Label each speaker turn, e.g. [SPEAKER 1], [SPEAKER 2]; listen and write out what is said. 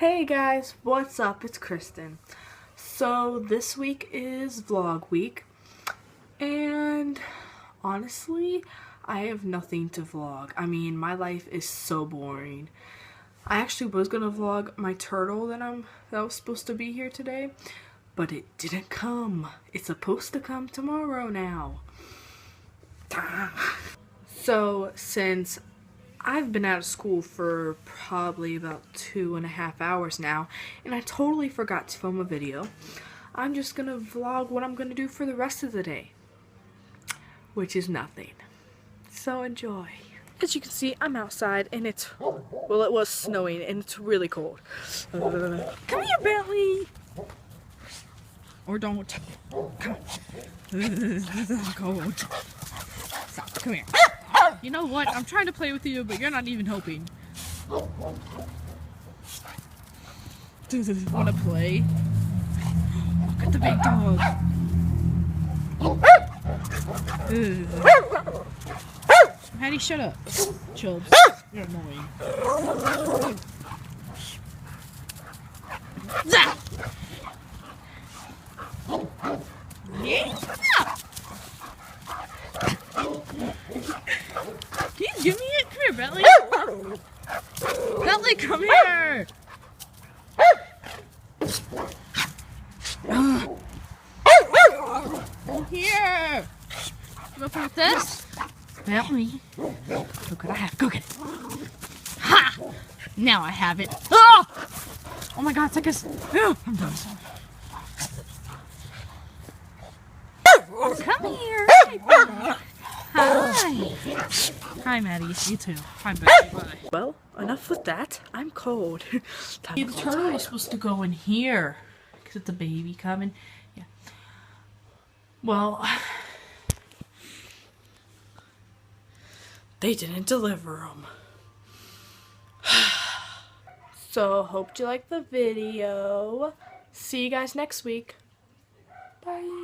[SPEAKER 1] Hey guys, what's up? It's Kristen. So this week is vlog week, and honestly, I have nothing to vlog. I mean, my life is so boring. I actually was gonna vlog my turtle that was supposed to be here today, but it didn't come. It's supposed to come tomorrow now. So since I've been out of school for probably about 2.5 hours now, and I totally forgot to film a video. I'm just gonna vlog what I'm gonna do for the rest of the day, which is nothing. So enjoy. As you can see, I'm outside, and it was snowing, and it's really cold. Come here, Bentley! Or don't. Come on. Cold. Stop, come here. You know what? I'm trying to play with you, but you're not even helping. Want to play? Look at the big dog. Hattie, shut up. Chubs. You're annoying. Yeah. Can you give me it? Come here, Bentley. Bentley, come here. Come here. You want to with this? Bentley. Look what I have. Go get it. Ha! Now I have it. Oh, oh my God, it's like a... Oh, I'm done. Come here. Hi. Hi, Maddie. You too. Hi, Becky. Bye. Well, enough with that. I'm cold. The turtle was supposed to go in here because it's a baby coming. Yeah. Well, they didn't deliver them. So, hope you liked the video. See you guys next week. Bye.